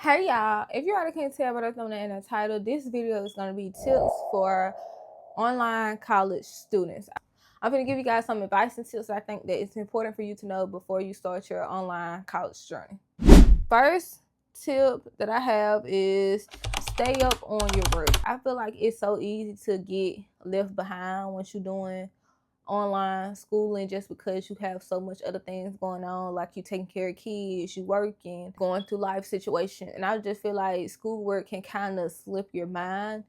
Hey y'all, if you already can't tell by the thumbnail and the title, this video is going to be tips for online college students. I'm going to give you guys some advice and tips I think that it's important for you to know before you start your online college journey. First tip that I have is stay up on your work. I feel like it's so easy to get left behind once you're doing online schooling just because you have so much other things going on, like you taking care of kids, you working, going through life situation. And I just feel like schoolwork can kind of slip your mind.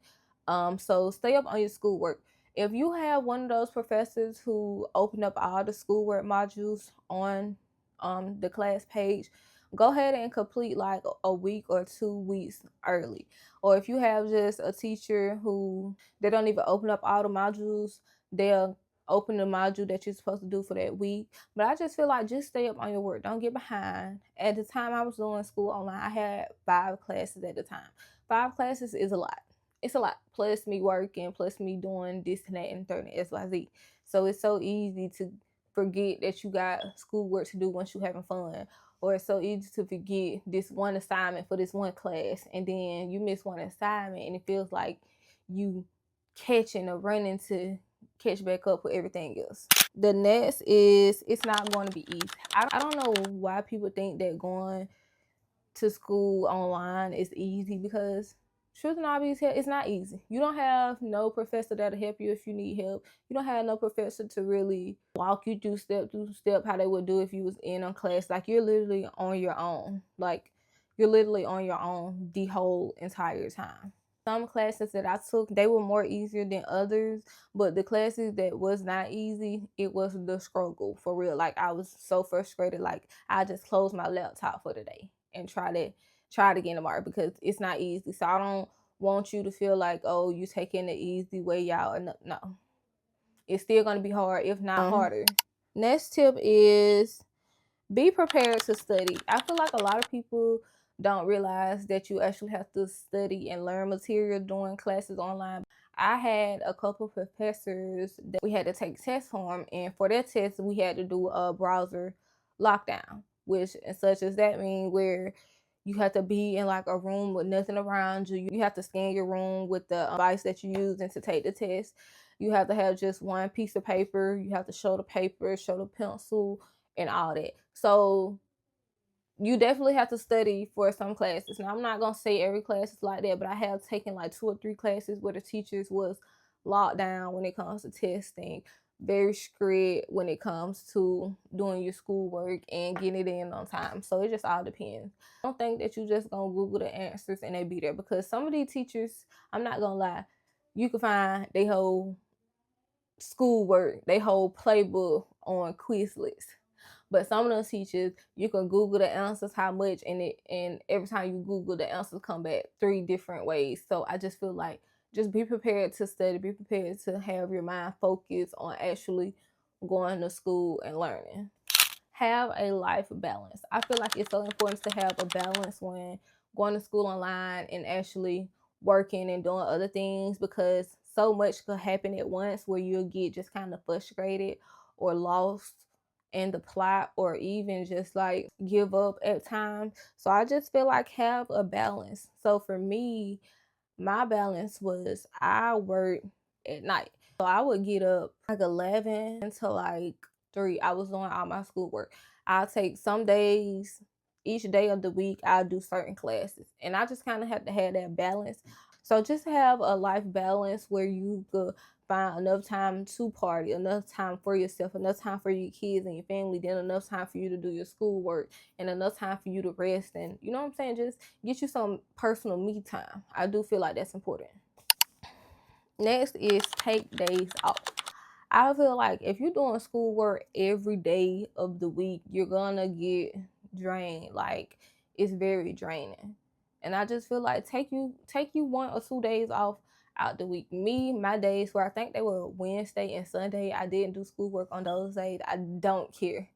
So stay up on your schoolwork. If you have one of those professors who open up all the schoolwork modules on the class page, go ahead and complete like a week or 2 weeks early. Or if you have just a teacher who they don't even open up all the modules, they'll open the module that you're supposed to do for that week. But I just feel like just stay up on your work. Don't get behind. At the time I was doing school online, I had 5 classes at the time. 5 classes is a lot. It's a lot. Plus me working, plus me doing this and that and third and XYZ. So it's so easy to forget that you got schoolwork to do once you're having fun. Or it's so easy to forget this one assignment for this one class, and then you miss one assignment and it feels like you catching or running to catch back up with everything else. The next is it's not going to be easy. I don't know why people think that going to school online is easy, because truth and obvious, it's not easy. You don't have no professor that'll help you if you need help. You don't have no professor to really walk you through step how they would do if you was in a class. Like you're literally on your own. Like you're literally on your own the whole entire time. Some classes that I took, they were more easier than others, but the classes that was not easy, it was the struggle for real. Like I was so frustrated, like I just closed my laptop for the day and try to get tomorrow because it's not easy. So I don't want you to feel like, oh, you taking the easy way out. No. It's still gonna be hard, if not harder. Next tip is be prepared to study. I feel like a lot of people don't realize that you actually have to study and learn material during classes online. I had a couple of professors that we had to take tests from, and for that test we had to do a browser lockdown, which and such as that mean where you have to be in like a room with nothing around you. You have to scan your room with the device that you're using to take the test. You have to have just one piece of paper. You have to show the paper, show the pencil, and all that. So you definitely have to study for some classes. Now, I'm not going to say every class is like that, but I have taken like 2 or 3 classes where the teachers was locked down when it comes to testing, very strict when it comes to doing your schoolwork and getting it in on time. So it just all depends. I don't think that you just going to Google the answers and they be there, because some of these teachers, I'm not going to lie, you can find they whole schoolwork, they whole playbook on Quizlet. But some of those teachers, you can Google the answers how much, and every time you Google, the answers come back 3 different ways. So I just feel like just be prepared to study, be prepared to have your mind focused on actually going to school and learning. Have a life balance. I feel like it's so important to have a balance when going to school online and actually working and doing other things, because so much could happen at once where you'll get just kind of frustrated or lost in the plot, or even just like give up at times. So I just feel like have a balance. So for me, my balance was I work at night. So I would get up like 11 until like 3. I was doing all my schoolwork. I'll take some days, each day of the week, I'll do certain classes. And I just kind of have to have that balance. So just have a life balance where you could find enough time to party, enough time for yourself, enough time for your kids and your family, then enough time for you to do your schoolwork, and enough time for you to rest. And you know what I'm saying? Just get you some personal me time. I do feel like that's important. Next is take days off. I feel like if you're doing schoolwork every day of the week, you're gonna get drained. Like it's very draining. And I just feel like take you 1 or 2 days off out the week. Me, my days where I think they were Wednesday and Sunday, I didn't do schoolwork on those days. I don't care.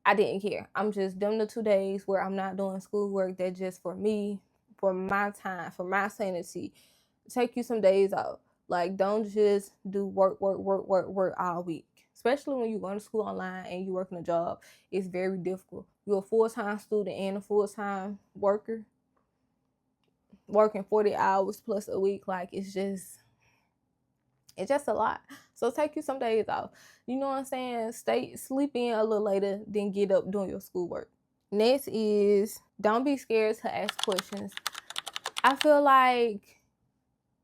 I didn't care. I'm just them the 2 days where I'm not doing schoolwork. They're just for me, for my time, for my sanity. Take you some days off. Like, don't just do work all week. Especially when you're going to school online and you're working a job. It's very difficult. You're a full-time student and a full-time worker. working 40 hours plus a week. Like, it's just a lot. So take you some days off. You know what I'm saying? Sleep in a little later, then get up doing your schoolwork. Next is, don't be scared to ask questions. I feel like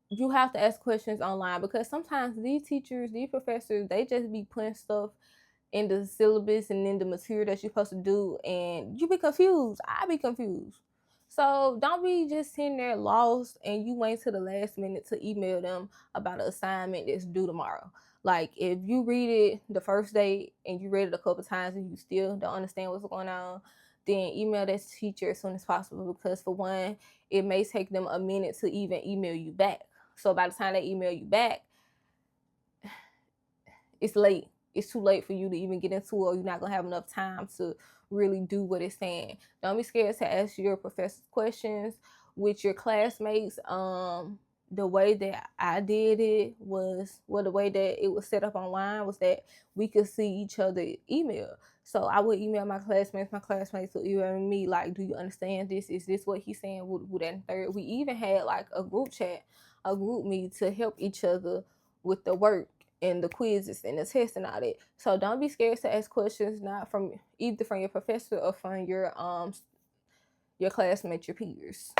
you have to ask questions online, because sometimes these teachers, these professors, they just be putting stuff in the syllabus and in the material that you're supposed to do, and you be confused. I be confused. So don't be just sitting there lost and you wait till the last minute to email them about an assignment that's due tomorrow. Like, if you read it the first day and you read it a couple times and you still don't understand what's going on, then email that teacher as soon as possible, because for one, it may take them a minute to even email you back. So by the time they email you back, it's late. It's too late for you to even get into it, or you're not gonna have enough time to really do what it's saying. Don't be scared to ask your professors questions with your classmates. The way that I did it was, well, the way that it was set up online was that we could see each other email. So I would email my classmates would email me, like, do you understand this? Is this what he's saying? Would that third? We even had like a group chat, a group meet to help each other with the work and the quizzes and the tests and all that. So don't be scared to ask questions, not from either from your professor or from your classmates, your peers.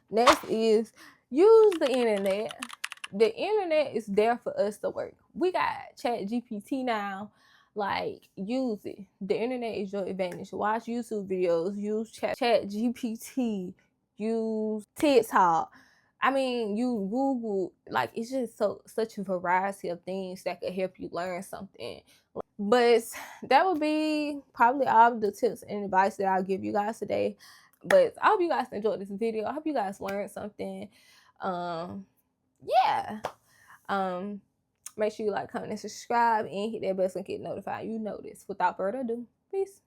Next is, use the internet. The internet is there for us to work. We got Chat GPT now. Like, use it. The internet is your advantage. Watch YouTube videos. Use Chat GPT. Use TikTok. I mean, you Google. Like, it's just such a variety of things that could help you learn something. But that would be probably all the tips and advice that I'll give you guys today. But I hope you guys enjoyed this video. I hope you guys learned something. Yeah. Make sure you like, comment, and subscribe, and hit that bell so you can get notified. You know this. Without further ado, peace.